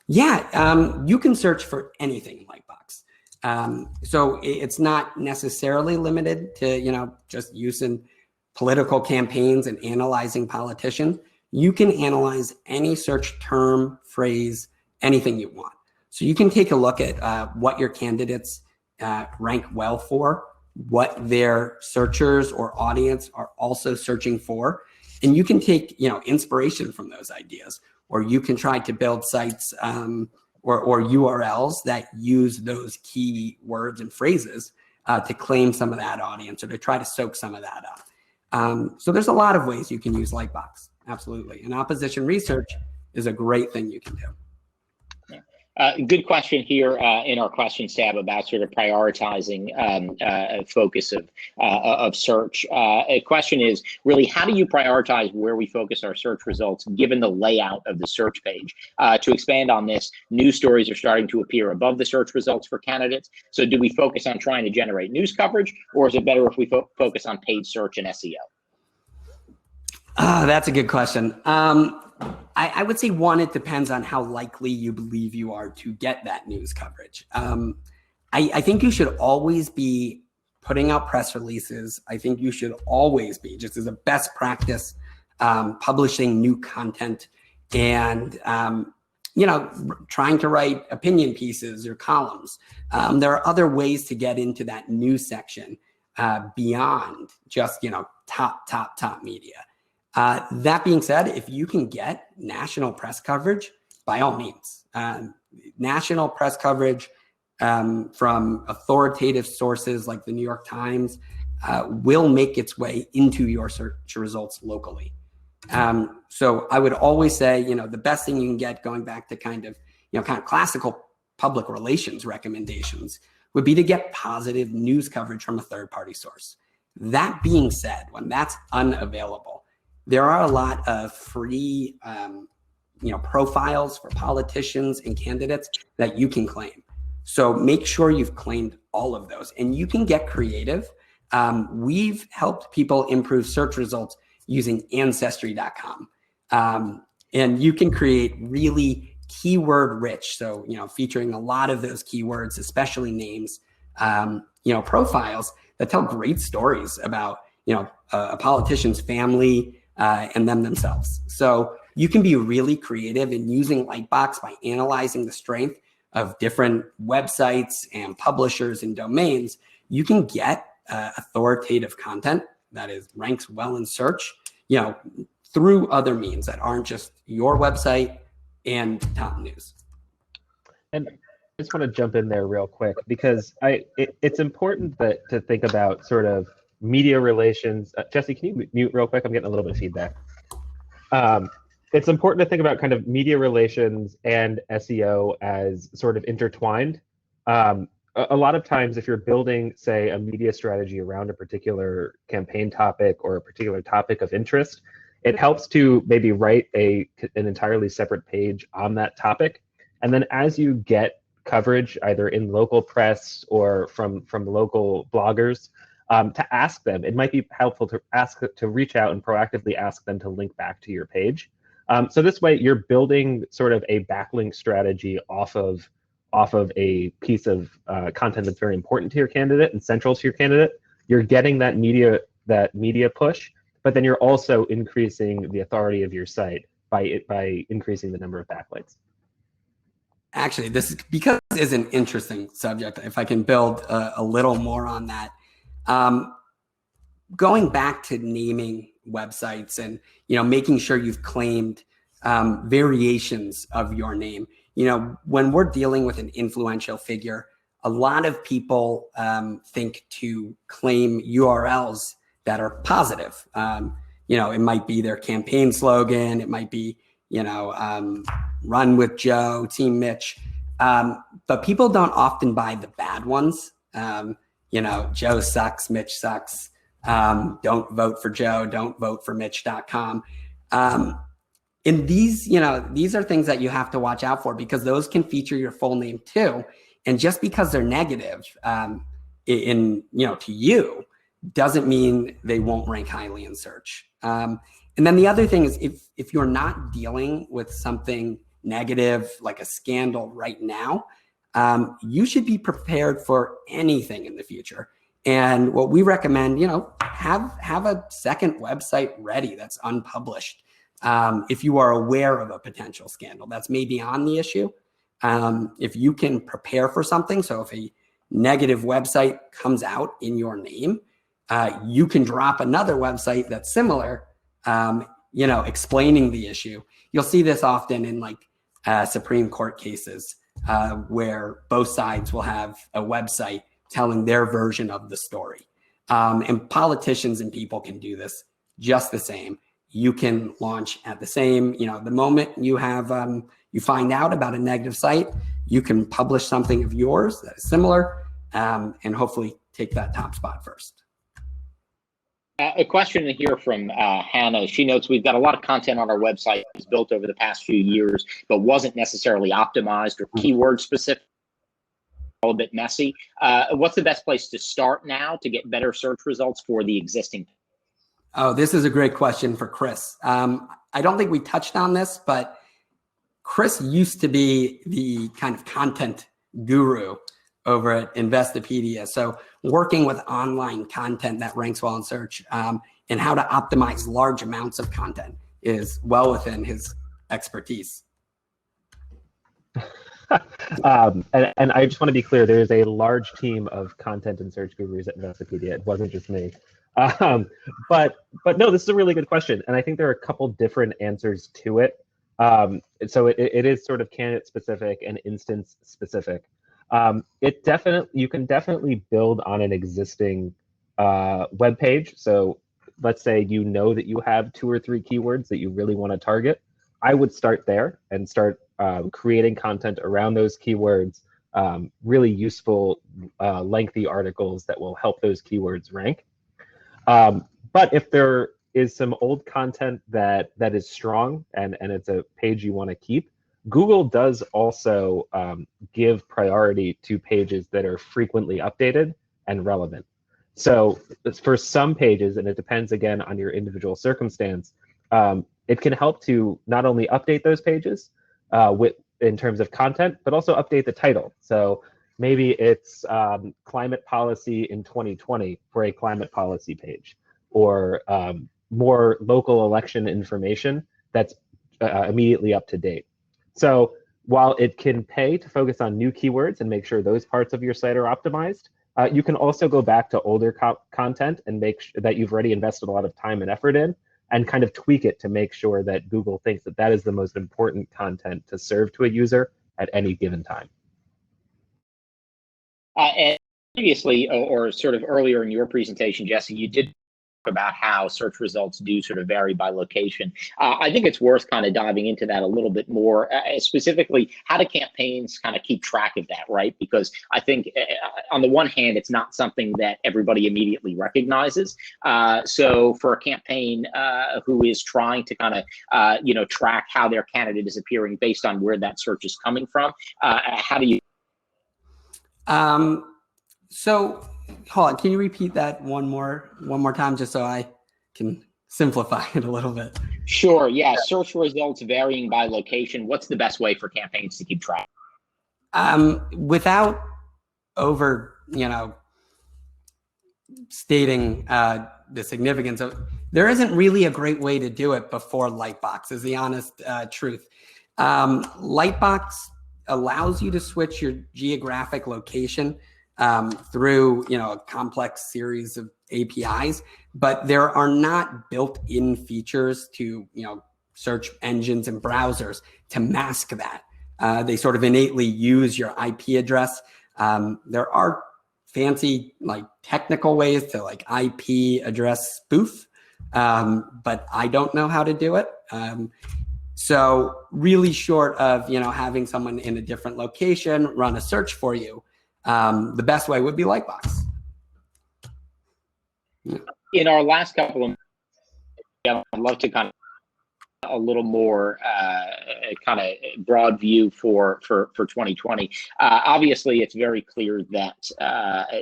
Yeah, you can search for anything in Lightbox. So it's not necessarily limited to just using political campaigns and analyzing politicians. You can analyze any search term, phrase, anything you want. So you can take a look at what your candidates rank well for, what their searchers or audience are also searching for. And you can take, inspiration from those ideas, or you can try to build sites or URLs that use those key words and phrases to claim some of that audience or to try to soak some of that up. So there's a lot of ways you can use Lightbox, absolutely. And opposition research is a great thing you can do. Good question here in our questions tab about sort of prioritizing focus of search. A question is really, how do you prioritize where we focus our search results given the layout of the search page? To expand on this, news stories are starting to appear above the search results for candidates. So do we focus on trying to generate news coverage, or is it better if we focus on paid search and SEO? That's a good question. I would say, one, it depends on how likely you believe you are to get that news coverage. I think you should always be putting out press releases. I think you should always be, just as a best practice, publishing new content and, trying to write opinion pieces or columns. There are other ways to get into that news section beyond just, top media. That being said, if you can get national press coverage, by all means, national press coverage from authoritative sources like the New York Times, will make its way into your search results locally. So I would always say, the best thing you can get, going back to kind of classical public relations recommendations, would be to get positive news coverage from a third-party source. That being said, when that's unavailable, there are a lot of free profiles for politicians and candidates that you can claim. So make sure you've claimed all of those, and you can get creative. We've helped people improve search results using ancestry.com. And you can create really keyword rich, so featuring a lot of those keywords, especially names, profiles that tell great stories about a politician's family and them themselves. So you can be really creative in using Lightbox by analyzing the strength of different websites and publishers and domains. You can get authoritative content that ranks well in search, through other means that aren't just your website and top news. And I just want to jump in there real quick, because it's important to think about sort of media relations. Jesse, can you mute real quick? I'm getting a little bit of feedback. It's important to think about kind of media relations and SEO as sort of intertwined. A lot of times, if you're building, say, a media strategy around a particular campaign topic or a particular topic of interest, it helps to maybe write an entirely separate page on that topic. And then as you get coverage, either in local press or from local bloggers, to ask them, it might be helpful to reach out and proactively ask them to link back to your page. So this way you're building sort of a backlink strategy off of a piece of content that's very important to your candidate and central to your candidate. You're getting that media push, but then you're also increasing the authority of your site by increasing the number of backlinks. Actually, this is an interesting subject. If I can build a little more on that, going back to naming websites and making sure you've claimed variations of your name. When we're dealing with an influential figure, a lot of people think to claim URLs that are positive. It might be their campaign slogan. It might be, run with Joe, Team Mitch. But people don't often buy the bad ones. Joe sucks, Mitch sucks. Don't vote for Joe, don't vote for Mitch.com. And these are things that you have to watch out for, because those can feature your full name too. And just because they're negative to you doesn't mean they won't rank highly in search. And then the other thing is, if you're not dealing with something negative like a scandal right now, you should be prepared for anything in the future. And what we recommend, have a second website ready that's unpublished. If you are aware of a potential scandal that's maybe on the issue, if you can prepare for something. So if a negative website comes out in your name, you can drop another website that's similar, explaining the issue. You'll see this often in Supreme Court cases where both sides will have a website telling their version of the story. And politicians and people can do this just the same. You can launch at the same, the moment you have, you find out about a negative site, you can publish something of yours that is similar, and hopefully take that top spot first. A question here from Hannah. She notes we've got a lot of content on our website that was built over the past few years, but wasn't necessarily optimized or keyword specific, a little bit messy. What's the best place to start now to get better search results for the existing? Oh, this is a great question for Chris. I don't think we touched on this, but Chris used to be the kind of content guru over at Investopedia. So working with online content that ranks well in search and how to optimize large amounts of content is well within his expertise. And I just want to be clear, there is a large team of content and search gurus at Investopedia. It wasn't just me. But no, this is a really good question. And I think there are a couple different answers to it. So it is sort of candidate specific and instance specific. You can definitely build on an existing web page. So let's say you know that you have 2 or 3 keywords that you really want to target. I would start there and start creating content around those keywords, really useful, lengthy articles that will help those keywords rank. But if there is some old content that is strong and it's a page you want to keep, Google does also give priority to pages that are frequently updated and relevant. So for some pages, and it depends again on your individual circumstance, it can help to not only update those pages in terms of content, but also update the title. So maybe it's climate policy in 2020 for a climate policy page, or more local election information that's immediately up to date. So while it can pay to focus on new keywords and make sure those parts of your site are optimized, you can also go back to older content and make sure that you've already invested a lot of time and effort in, and kind of tweak it to make sure that Google thinks that that is the most important content to serve to a user at any given time. And previously, or sort of earlier in your presentation, Jesse, you did about how search results do sort of vary by location. I think it's worth kind of diving into that a little bit more, specifically how do campaigns kind of keep track of that, right? Because I think on the one hand, it's not something that everybody immediately recognizes. So for a campaign who is trying to kind of, track how their candidate is appearing based on where that search is coming from, how do you? So hold on, can you repeat that one more time just so I can simplify it a little bit? Sure, yeah. Search results varying by location. What's the best way for campaigns to keep track? Without over, stating the significance of, there isn't really a great way to do it before Lightbox, is the honest truth. Lightbox allows you to switch your geographic location through a complex series of APIs, but there are not built-in features to search engines and browsers to mask that. They sort of innately use your IP address. There are fancy technical ways to IP address spoof, but I don't know how to do it. So really short of having someone in a different location run a search for you, the best way would be Lightbox. Yeah. In our last couple of, I'd love to kind of a little more kind of broad view for 2020. Obviously, it's very clear that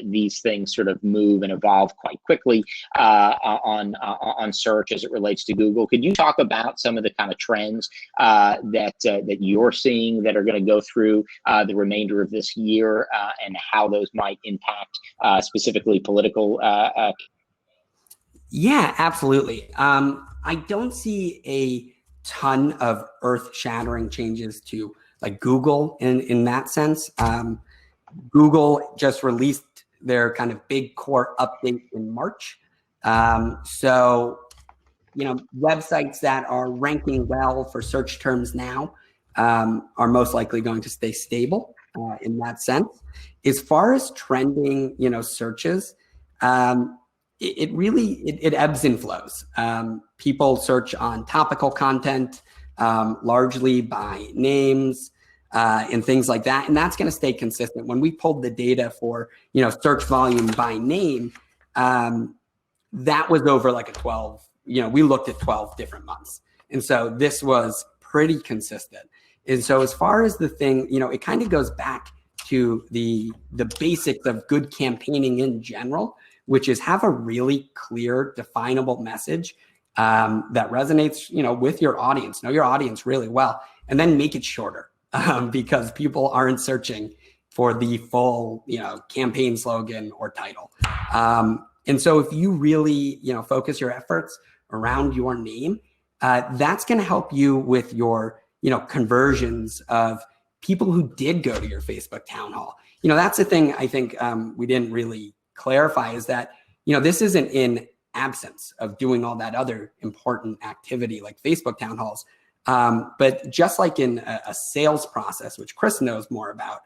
these things sort of move and evolve quite quickly on search as it relates to Google. Could you talk about some of the kind of trends that you're seeing that are going to go through the remainder of this year and how those might impact specifically political? Yeah, absolutely. I don't see a ton of earth-shattering changes to Google in that sense. Google just released their kind of big core update in March. So, websites that are ranking well for search terms now are most likely going to stay stable in that sense. As far as trending, searches, it really ebbs and flows. People search on topical content, largely by names and things like that, and that's going to stay consistent. When we pulled the data for search volume by name, that was over a 12. We looked at 12 different months, and so this was pretty consistent. And so as far as the thing, it kind of goes back to the basics of good campaigning in general, which is have a really clear, definable message that resonates, with your audience. Know your audience really well, and then make it shorter because people aren't searching for the full, campaign slogan or title. And so if you really, focus your efforts around your name, that's going to help you with your, conversions of people who did go to your Facebook town hall. That's the thing I think we didn't really clarify, is that this isn't in absence of doing all that other important activity like Facebook town halls, but just like in a sales process, which Chris knows more about,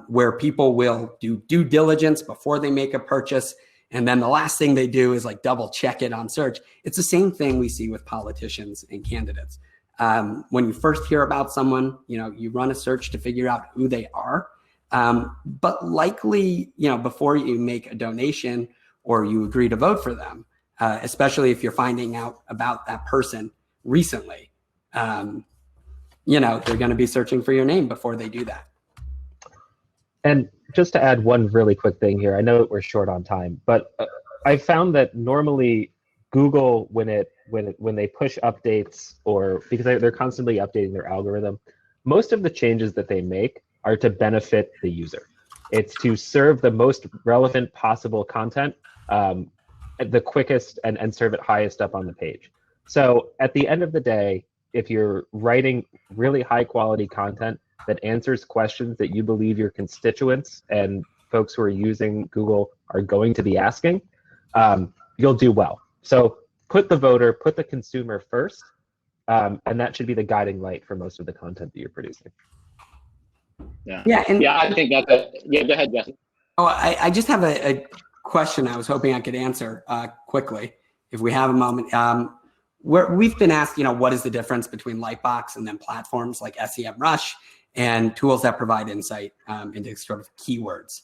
where people will do due diligence before they make a purchase, And then the last thing they do is like double check it on search. It's the same thing we see with politicians and candidates. When you first hear about someone, you run a search to figure out who they are. But likely, before you make a donation or you agree to vote for them, especially if you're finding out about that person recently, they're going to be searching for your name before they do that. And just to add one really quick thing here, I know that we're short on time, but I found that normally Google, when they push updates, or because they're constantly updating their algorithm, most of the changes that they make are to benefit the user. It's to serve the most relevant possible content the quickest and serve it highest up on the page. So at the end of the day, if you're writing really high quality content that answers questions that you believe your constituents and folks who are using Google are going to be asking, you'll do well. So put the voter, put the consumer first, and that should be the guiding light for most of the content that you're producing. Yeah, I think that's go ahead, Jesse. Oh, I just have a question I was hoping I could answer quickly, if we have a moment. We've been asked, what is the difference between Lightbox and then platforms like SEMrush and tools that provide insight into sort of keywords.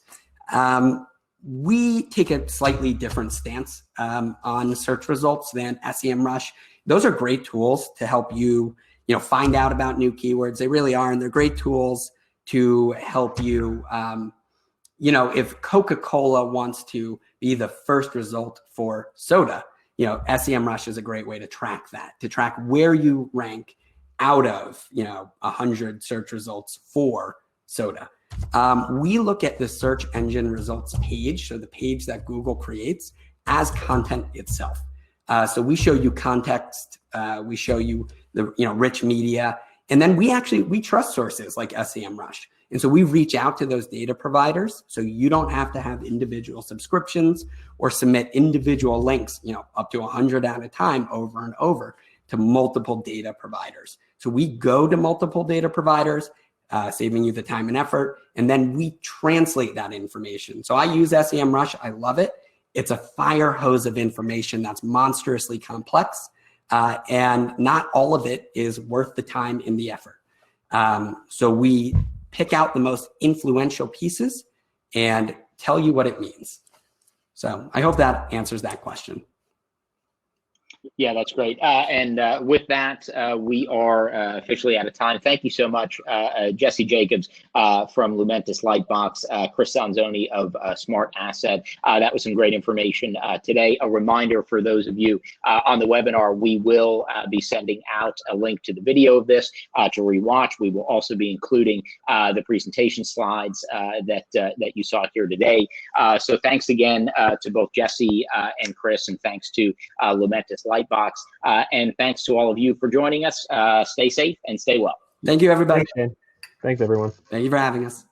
We take a slightly different stance on search results than SEMrush. Those are great tools to help you, find out about new keywords. They really are, and they're great tools to help you. If Coca-Cola wants to be the first result for soda, SEMrush is a great way to track that, to track where you rank out of 100 search results for soda. We look at the search engine results page, so the page that Google creates, as content itself. So we show you context, we show you the rich media, and then we trust sources like SEMrush. And so we reach out to those data providers, so you don't have to have individual subscriptions or submit individual links, up to 100 at a time over and over to multiple data providers. So we go to multiple data providers, saving you the time and effort, and then we translate that information. So I use SEMrush, I love it. It's a fire hose of information that's monstrously complex, and not all of it is worth the time and the effort. So we pick out the most influential pieces and tell you what it means. So I hope that answers that question. Yeah, that's great. And with that, we are officially out of time. Thank you so much, Jesse Jacobs from Lumentus Lightbox, Chris Sanzoni of Smart Asset. That was some great information today. A reminder for those of you on the webinar, we will be sending out a link to the video of this to rewatch. We will also be including the presentation slides that you saw here today. So thanks again to both Jesse and Chris, and thanks to Lumentus Lightbox, and thanks to all of you for joining us. Stay safe and stay well. Thank you, everybody. Thanks, everyone. Thank you for having us.